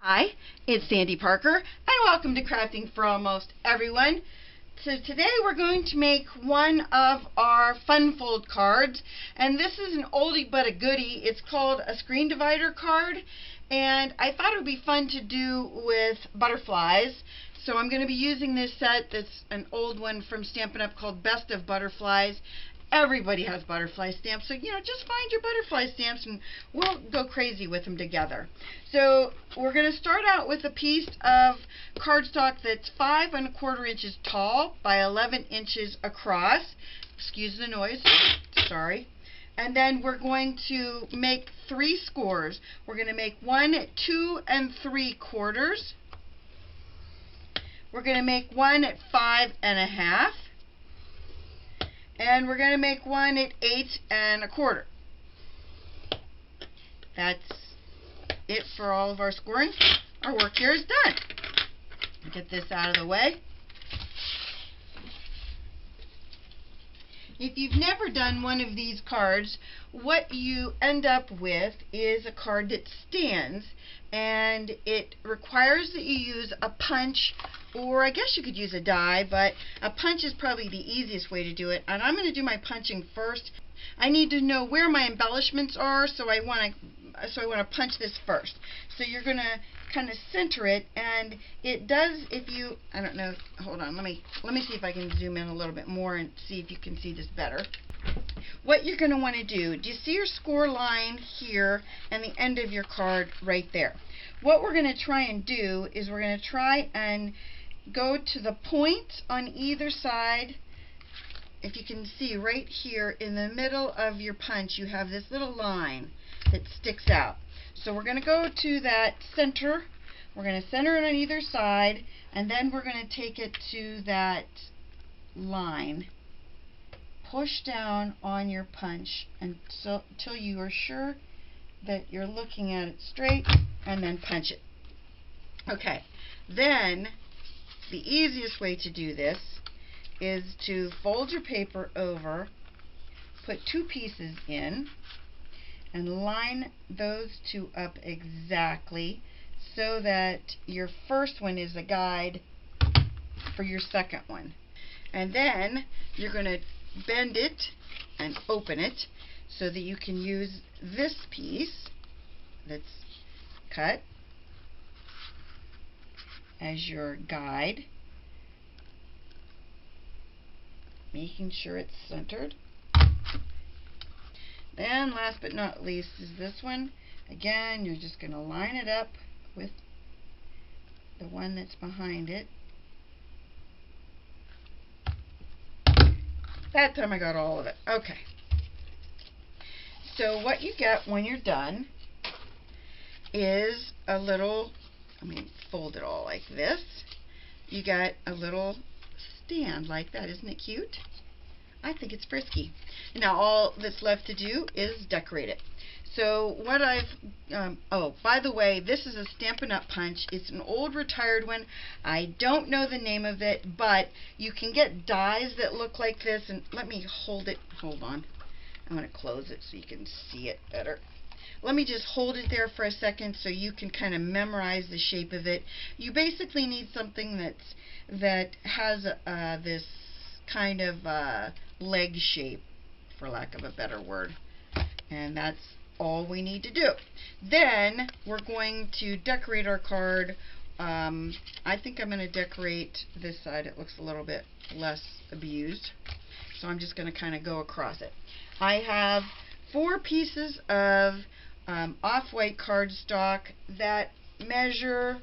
Hi, it's Sandy Parker, and welcome to Crafting for Almost Everyone. So today we're going to make one of our fun fold cards, and this is an oldie but a goodie. It's called a screen divider card, and I thought it would be fun to do with butterflies. So I'm going to be using this set that's an old one from Stampin' Up called Best of Butterflies. Everybody has butterfly stamps, so just find your butterfly stamps and we'll go crazy with them together. So we're going to start out with a piece of cardstock that's 5 1/4 inches tall by 11 inches across. Excuse the noise, sorry. And then we're going to make 3 scores. We're going to make 1 at 2 3/4. We're going to make 1 at 5 1/2. And we're going to make 1 at 8 1/4. That's it for all of our scoring. Our work here is done. Get this out of the way. If you've never done one of these cards, what you end up with is a card that stands, and it requires that you use a punch, or I guess you could use a die, but a punch is probably the easiest way to do it. And I'm going to do my punching first. I need to know where my embellishments are, so I want to punch this first. So you're going to kind of center it, and it does, if you, I don't know, hold on, let me see if I can zoom in a little bit more and see if you can see this better. What you're going to want to do you see your score line here and the end of your card right there? What we're going to try and do is we're going to try and go to the point on either side. If you can see right here in the middle of your punch, you have this little line that sticks out. So we're going to go to that center. We're going to center it on either side, and then we're going to take it to that line. Push down on your punch until you are sure that you're looking at it straight, and then punch it. Okay, then the easiest way to do this is to fold your paper over, put 2 pieces in, and line those 2 up exactly so that your first one is a guide for your second one. And then you're going to bend it and open it so that you can use this piece that's cut as your guide, making sure it's centered. Then last but not least is this one. Again, you're just going to line it up with the one that's behind it. That time I got all of it. Okay. So what you get when you're done is a little, fold it all like this. You got a little stand like that. Isn't it cute? I think it's frisky. Now all that's left to do is decorate it. So what oh, by the way, this is a Stampin' Up punch. It's an old retired one. I don't know the name of it, but you can get dies that look like this. And let me hold it. Hold on. I'm going to close it so you can see it better. Let me just hold it there for a second so you can kind of memorize the shape of it. You basically need something that has this kind of leg shape, for lack of a better word. And that's all we need to do. Then we're going to decorate our card. I think I'm going to decorate this side. It looks a little bit less abused. So I'm just going to kind of go across it. I have 4 pieces of off-white cardstock that measure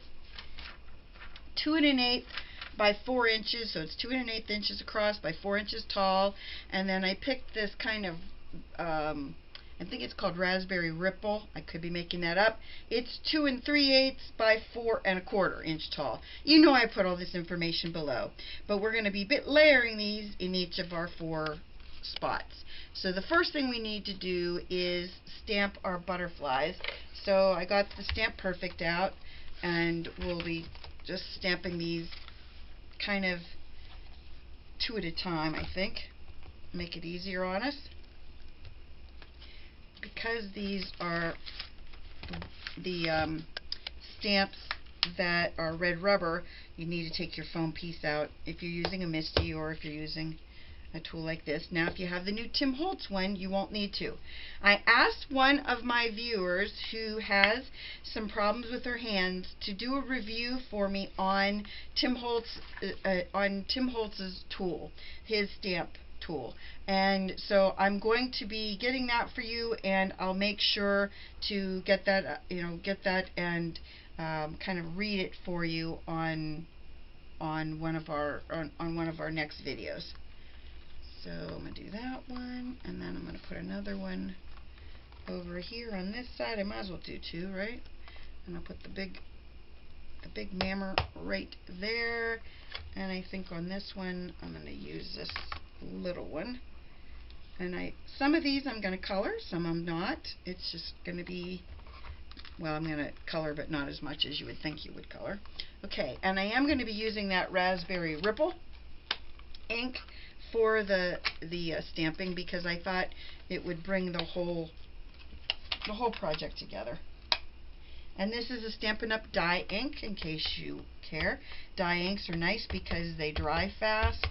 2 1/8 by 4 inches, so it's 2 1/8 inches across by 4 inches tall. And then I picked this kind of I think it's called Raspberry Ripple. I could be making that up. It's 2 3/8 by 4 1/4 inch tall. You know I put all this information below. But we're going to be layering these in each of our 4 spots. So the first thing we need to do is stamp our butterflies. So I got the Stamp Perfect out, and we'll be just stamping these kind of two at a time, I think. Make it easier on us. Because these are the stamps that are red rubber, you need to take your foam piece out if you're using a MISTI or if you're using a tool like this. Now, if you have the new Tim Holtz one, you won't need to. I asked one of my viewers who has some problems with her hands to do a review for me on Tim Holtz's tool, his stamp tool, and so I'm going to be getting that for you, and I'll make sure to get that, and kind of read it for you on one of our next videos. So I'm going to do that one, and then I'm going to put another one over here on this side. I might as well do two, right? And I'll put the big mammer right there, and I think on this one I'm going to use this little one. And some of these I'm going to color, some I'm not. It's just going to be, well, I'm going to color, but not as much as you would think you would color. Okay, and I am going to be using that Raspberry Ripple ink for the stamping, because I thought it would bring the whole project together. And this is a Stampin' Up dye ink, in case you care. Dye inks are nice because they dry fast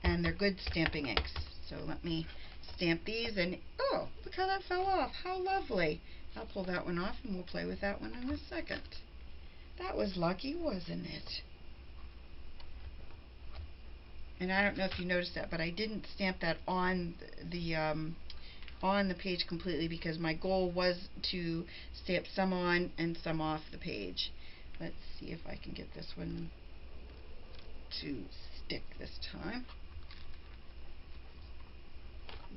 and they're good stamping inks. So let me stamp these, and oh, look how that fell off. How lovely. I'll pull that one off and we'll play with that one in a second. That was lucky, wasn't it? And I don't know if you noticed that, but I didn't stamp that on the page completely, because my goal was to stamp some on and some off the page. Let's see if I can get this one to stick this time.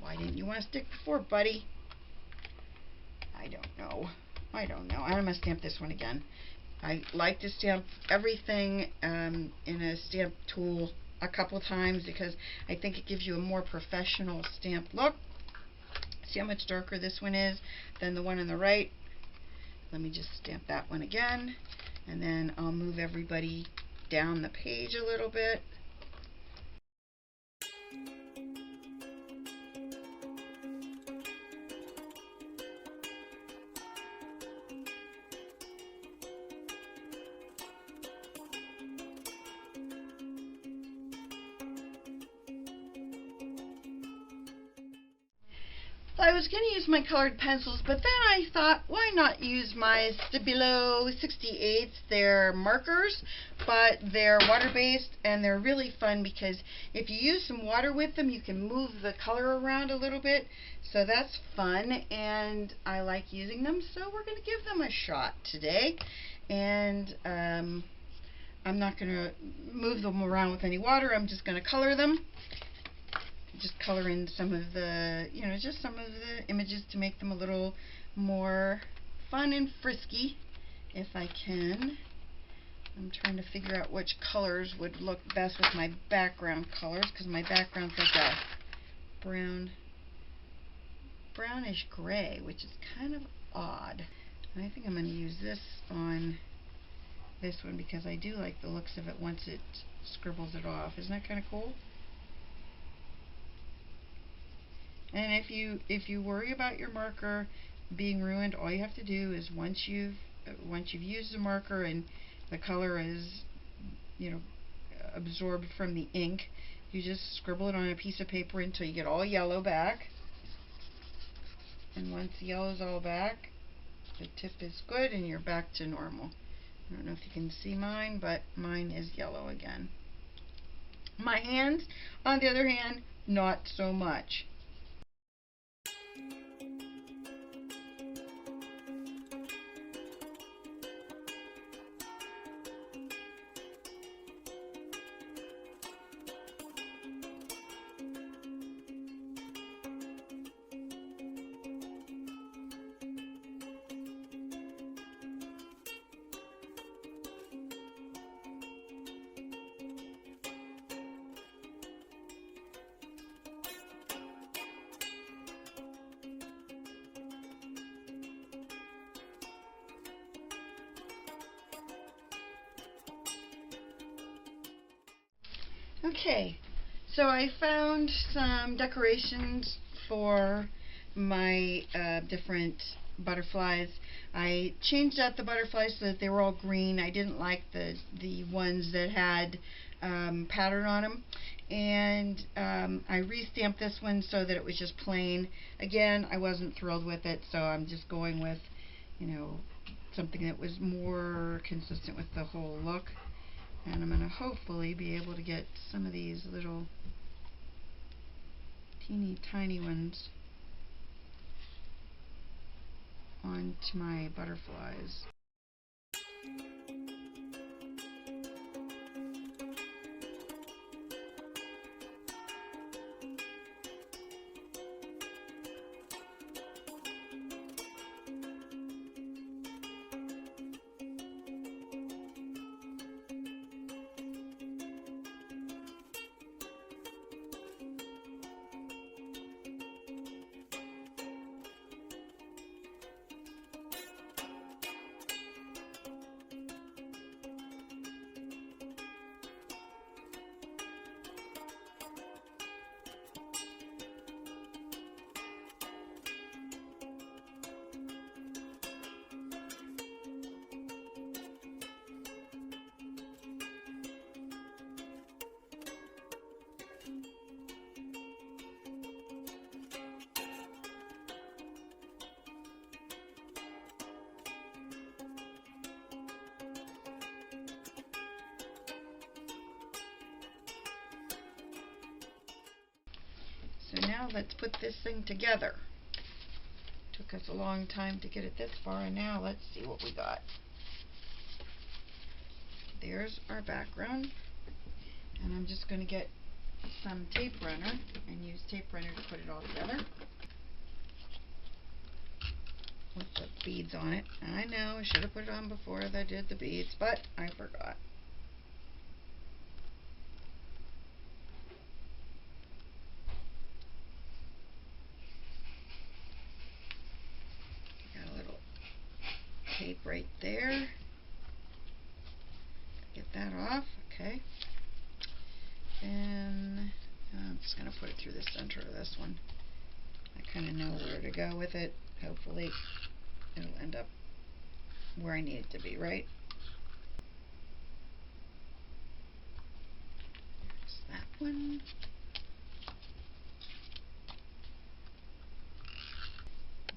Why didn't you want to stick before, buddy? I don't know. I'm going to stamp this one again. I like to stamp everything in a stamp tool a couple times, because I think it gives you a more professional stamp look. See how much darker this one is than the one on the right? Let me just stamp that one again, and then I'll move everybody down the page a little bit. I was going to use my colored pencils, but then I thought, why not use my Stabilo 68s? They're markers, but they're water-based, and they're really fun because if you use some water with them, you can move the color around a little bit. So that's fun, and I like using them, so we're going to give them a shot today. And I'm not going to move them around with any water. I'm just going to color them. Just color in some of the, just some of the images to make them a little more fun and frisky, if I can. I'm trying to figure out which colors would look best with my background colors, because my background's like a brownish gray, which is kind of odd. And I think I'm going to use this on this one, because I do like the looks of it once it scribbles it off. Isn't that kind of cool? And if you worry about your marker being ruined, all you have to do is once you've used the marker and the color is absorbed from the ink, you just scribble it on a piece of paper until you get all yellow back. And once the yellow's all back, the tip is good and you're back to normal. I don't know if you can see mine, but mine is yellow again. My hands, on the other hand, not so much. Okay, so I found some decorations for my different butterflies. I changed out the butterflies so that they were all green. I didn't like the ones that had pattern on them, and I re-stamped this one so that it was just plain. Again, I wasn't thrilled with it, so I'm just going with, you know, something that was more consistent with the whole look. And I'm going to hopefully be able to get some of these little teeny tiny ones onto my butterflies. So now let's put this thing together. Took us a long time to get it this far, and now let's see what we got. There's our background, and I'm just going to get some tape runner and use tape runner to put it all together with the beads on it. I know I should have put it on before I did the beads, but I forgot. Tape right there. Get that off. Okay. And I'm just going to put it through the center of this one. I kind of know where to go with it. Hopefully it'll end up where I need it to be, right? There's that one.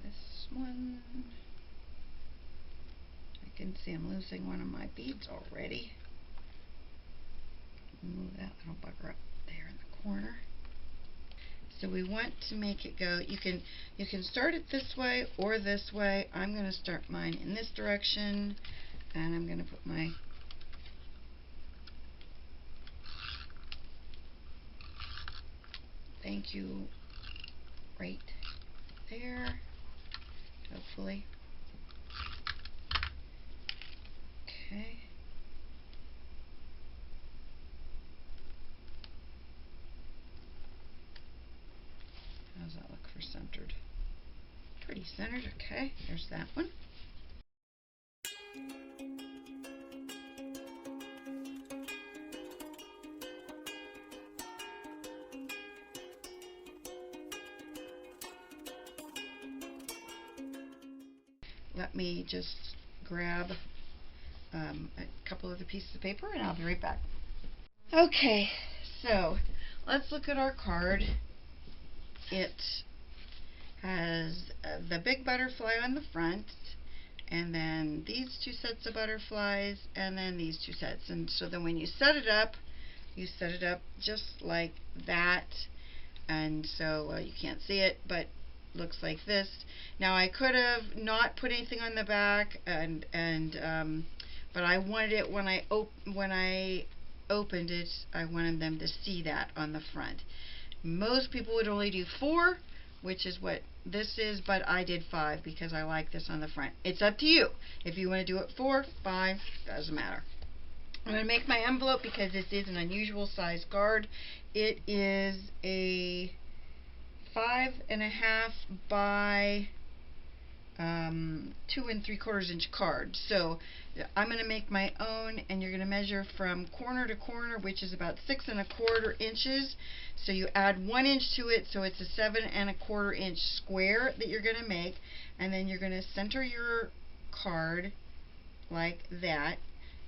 This one. I can see I'm losing one of my beads already. Move that little bugger up there in the corner. So we want to make it go, you can start it this way or this way. I'm going to start mine in this direction, and I'm going to put my thank you right there, hopefully. Okay. How's that look for centered? Pretty centered. Okay, there's that one. Let me just grab a couple of the pieces of paper and I'll be right back. Okay, so let's look at our card. It has the big butterfly on the front, and then these two sets of butterflies, and then these two sets. And so then when you set it up just like that. And so you can't see it, but looks like this. Now I could have not put anything on the back, but I wanted it when I opened it. I wanted them to see that on the front. Most people would only do 4, which is what this is, but I did 5 because I like this on the front. It's up to you. If you want to do it 4, 5, doesn't matter. I'm going to make my envelope because this is an unusual size card. It is a 5.5 by 2 3/4 inch card. So I'm going to make my own, and you're going to measure from corner to corner, which is about 6 1/4 inches. So you add 1 inch to it, so it's a 7 1/4 inch square that you're going to make, and then you're going to center your card like that.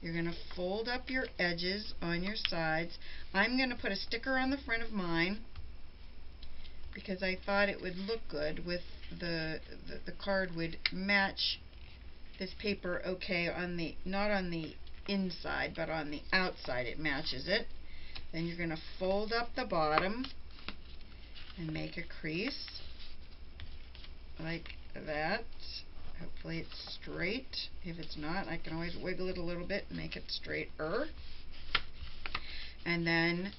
You're going to fold up your edges on your sides. I'm going to put a sticker on the front of mine because I thought it would look good with the card would match this paper okay on the, not on the inside, but on the outside it matches it. Then you're going to fold up the bottom and make a crease like that. Hopefully it's straight. If it's not, I can always wiggle it a little bit and make it straighter. And then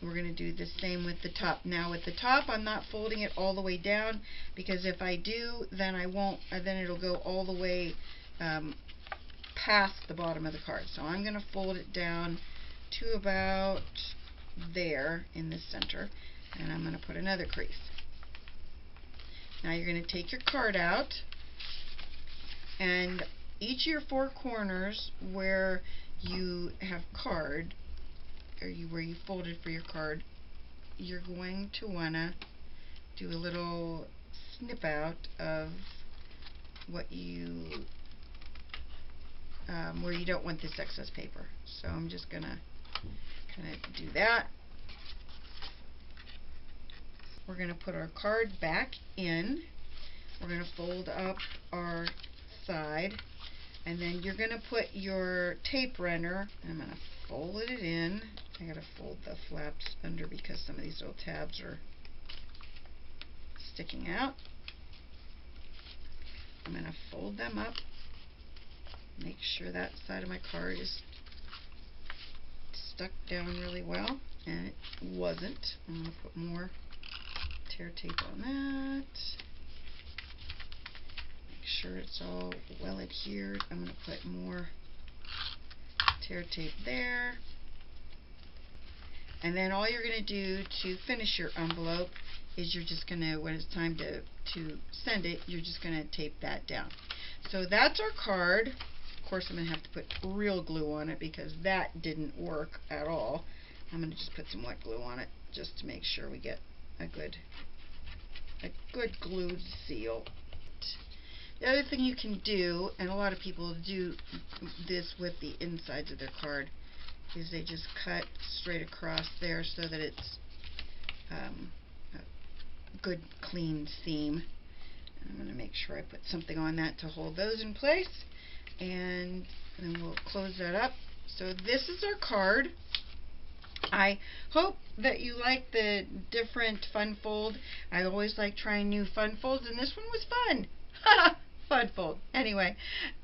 we're going to do the same with the top. Now with the top, I'm not folding it all the way down, because if I do, then I won't. Then it'll go all the way past the bottom of the card. So I'm going to fold it down to about there in the center, and I'm going to put another crease. Now you're going to take your card out, and each of your 4 corners where you have card, or where you folded for your card, you're going to want to do a little snip out of what you where you don't want this excess paper. So I'm just gonna kind of do that. We're gonna put our card back in. We're gonna fold up our side, and then you're gonna put your tape runner, and I'm gonna fold it in. I gotta fold the flaps under because some of these little tabs are sticking out. I'm gonna fold them up, make sure that side of my card is stuck down really well, and it wasn't. I'm gonna put more tear tape on that. Make sure it's all well adhered. I'm gonna put more tear tape there. And then all you're going to do to finish your envelope is you're just going to, when it's time to send it, you're just going to tape that down. So that's our card. Of course, I'm going to have to put real glue on it because that didn't work at all. I'm going to just put some wet glue on it just to make sure we get a good glued seal. The other thing you can do, and a lot of people do this with the insides of their card, is they just cut straight across there so that it's a good clean seam. And I'm going to make sure I put something on that to hold those in place, and then we'll close that up. So this is our card. I hope that you like the different fun fold. I always like trying new fun folds, and this one was fun. Fun fold. Anyway,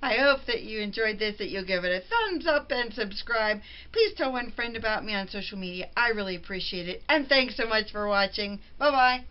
I hope that you enjoyed this, that you'll give it a thumbs up and subscribe. Please tell one friend about me on social media. I really appreciate it. And thanks so much for watching. Bye-bye.